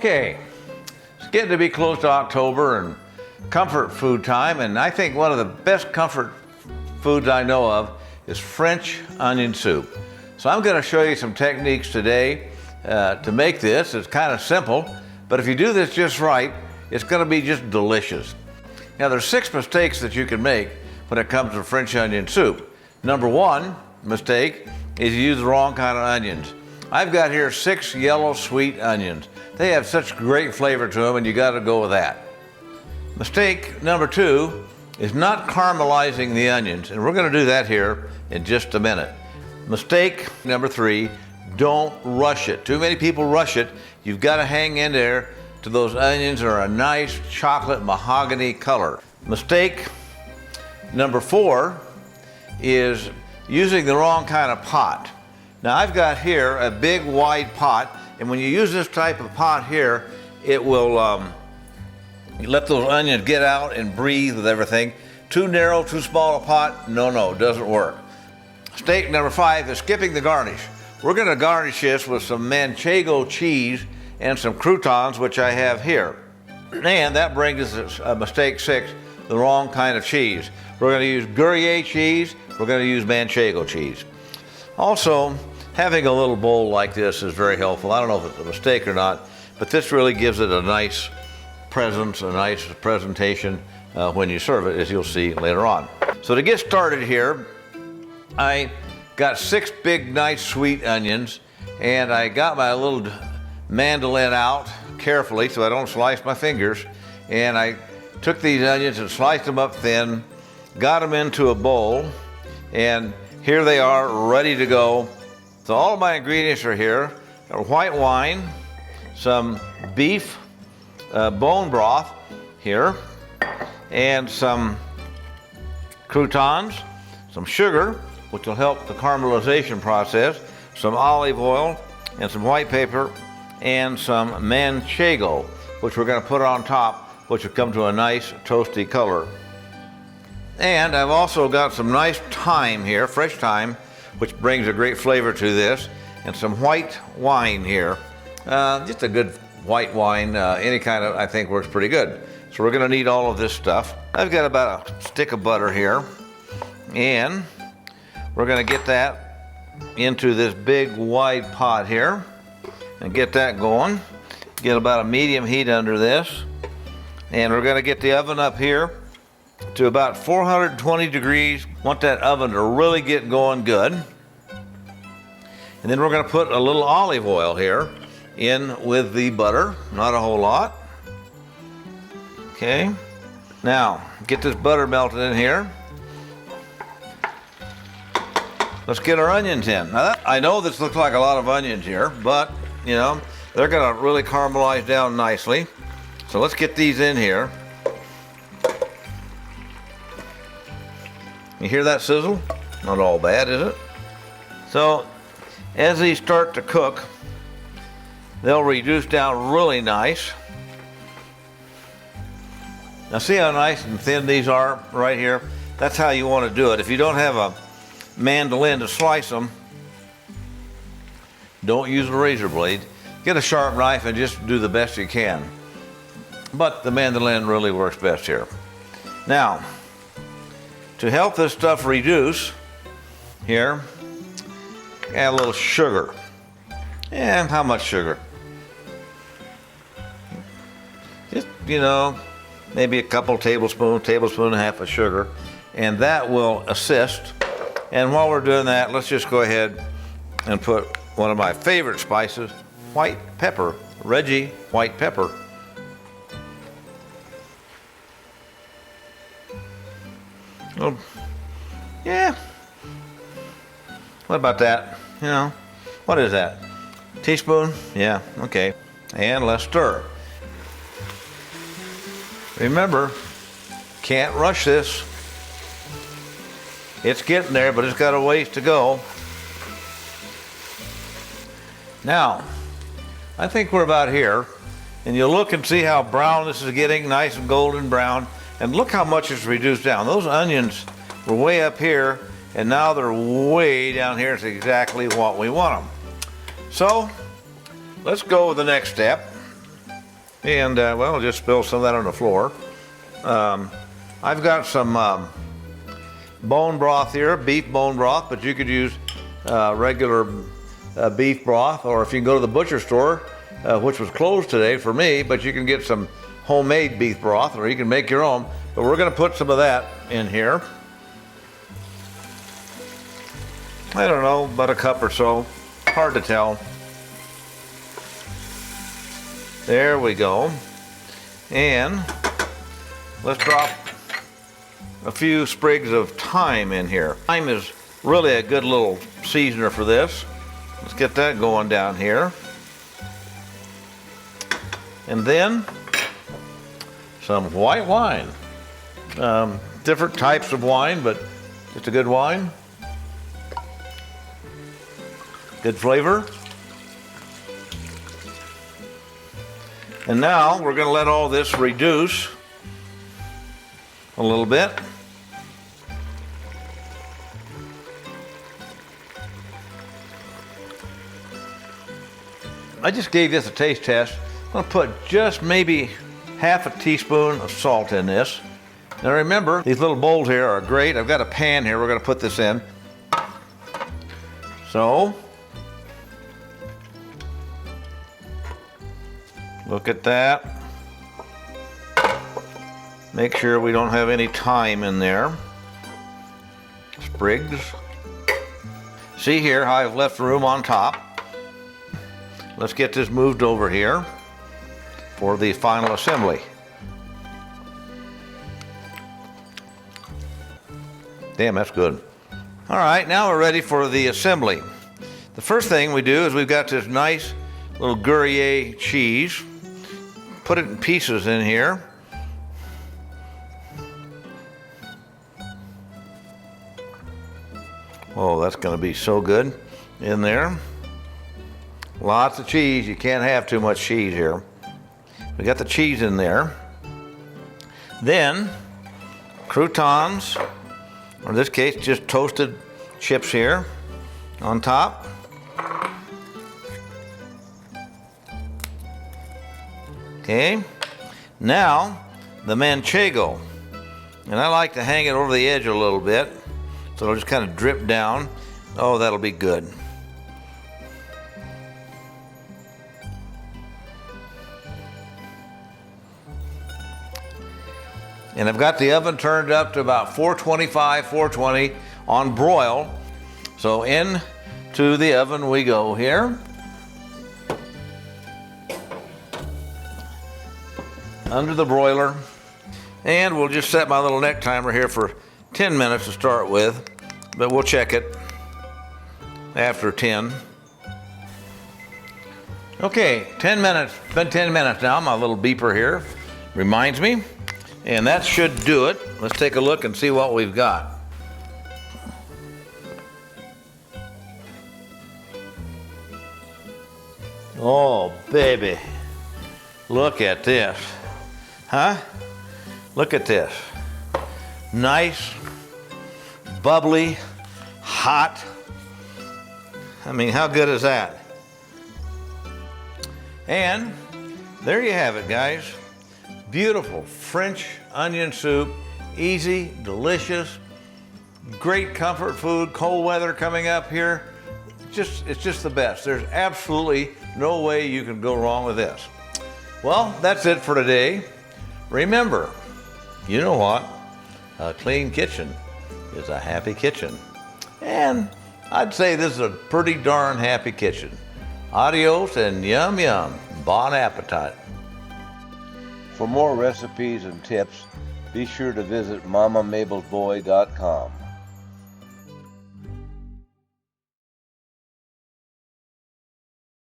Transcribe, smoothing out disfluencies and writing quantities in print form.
Okay, it's getting to be close to October and comfort food time, and I think one of the best comfort foods I know of is French onion soup. So I'm going to show you some techniques today to make this. It's kind of simple, but if you do this just right, it's going to be just delicious. Now there's 6 mistakes that you can make when it comes to French onion soup. Number 1 mistake is you use the wrong kind of onions. I've got here 6 yellow sweet onions. They have such great flavor to them, and you got to go with that. Mistake number 2 is not caramelizing the onions, and we're going to do that here in just a minute. Mistake number 3, don't rush it. Too many people rush it. You've got to hang in there till those onions are a nice chocolate mahogany color. Mistake number 4 is using the wrong kind of pot. Now I've got here a big wide pot, and when you use this type of pot here, it will let those onions get out and breathe with everything. Too narrow, too small a pot, no, doesn't work. Mistake number 5 is skipping the garnish. We're going to garnish this with some manchego cheese and some croutons, which I have here. And that brings us to mistake 6, the wrong kind of cheese. We're going to use Gruyere cheese, we're going to use manchego cheese. Also, having a little bowl like this is very helpful. I don't know if it's a mistake or not, but this really gives it a nice presence, a nice presentation when you serve it, as you'll see later on. So to get started here, I got 6 big, nice, sweet onions, and I got my little mandolin out carefully so I don't slice my fingers, and I took these onions and sliced them up thin, got them into a bowl, and here they are ready to go. So all of my ingredients are here. White wine, some beef bone broth here, and some croutons, some sugar, which will help the caramelization process, some olive oil, and some white pepper, and some manchego, which we're going to put on top, which will come to a nice toasty color. And I've also got some nice thyme here, fresh thyme, which brings a great flavor to this, and some white wine here. Just a good white wine, any kind of, I think works pretty good. So we're going to need all of this stuff. I've got about a stick of butter here, and we're going to get that into this big wide pot here and get that going. Get about a medium heat under this, and we're going to get the oven up here to about 420 degrees. Want that oven to really get going good. And then we're going to put a little olive oil here in with the butter, not a whole lot. Okay, now get this butter melted in here. Let's get our onions in. Now I know this looks like a lot of onions here, but you know, they're going to really caramelize down nicely. So let's get these in here. You hear that sizzle? Not all bad, is it? So as these start to cook, they'll reduce down really nice. Now see how nice and thin these are right here? That's how you want to do it. If you don't have a mandolin to slice them, don't use a razor blade. Get a sharp knife and just do the best you can. But the mandolin really works best here. Now, to help this stuff reduce, here, add a little sugar. And how much sugar? Just, you know, maybe a couple tablespoon and a half of sugar, and that will assist. And while we're doing that, let's just go ahead and put one of my favorite spices, white pepper, Reggie white pepper. Oh, yeah. What about that? You know, what is that? Teaspoon? Yeah, okay. And let's stir. Remember, can't rush this. It's getting there, but it's got a ways to go. Now, I think we're about here, and you'll look and see how brown this is getting, nice and golden brown. And look how much it's reduced down. Those onions were way up here, and now they're way down here. It's exactly what we want them. So let's go with the next step. And well, just spill some of that on the floor. I've got some bone broth here, beef bone broth, but you could use regular beef broth, or if you can go to the butcher store, which was closed today for me, but you can get some homemade beef broth, or you can make your own. But we're going to put some of that in here. I don't know, about a cup or so. Hard to tell. There we go. And let's drop a few sprigs of thyme in here. Thyme is really a good little seasoner for this. Let's get that going down here. And then some white wine. Different types of wine, but just a good wine. Good flavor. And now we're going to let all this reduce a little bit. I just gave this a taste test. I'm going to put just maybe half a teaspoon of salt in this. Now remember, these little bowls here are great. I've got a pan here. We're going to put this in. So, look at that. Make sure we don't have any thyme in there. Sprigs. See here how I've left room on top. Let's get this moved over here for the final assembly. Damn, that's good. All right, now we're ready for the assembly. The first thing we do is we've got this nice little Gruyere cheese. Put it in pieces in here. Oh, that's going to be so good in there. Lots of cheese. You can't have too much cheese here. We got the cheese in there. Then croutons, or in this case just toasted chips here on top. Okay, now the manchego, and I like to hang it over the edge a little bit so it'll just kind of drip down. Oh, that'll be good. And I've got the oven turned up to about 425, 420 on broil. So into the oven we go here. Under the broiler. And we'll just set my little neck timer here for 10 minutes to start with, but we'll check it after 10. Okay, 10 minutes, it's been 10 minutes now. My little beeper here reminds me. And that should do it. Let's take a look and see what we've got. Oh, baby. Look at this. Huh? Look at this. Nice, bubbly, hot. I mean, how good is that? And there you have it, guys. Beautiful French onion soup, easy, delicious, great comfort food, cold weather coming up here. It's just the best. There's absolutely no way you can go wrong with this. Well, that's it for today. Remember, you know what? A clean kitchen is a happy kitchen. And I'd say this is a pretty darn happy kitchen. Adios and yum yum. Bon appetit. For more recipes and tips, be sure to visit mamamabelsboy.com.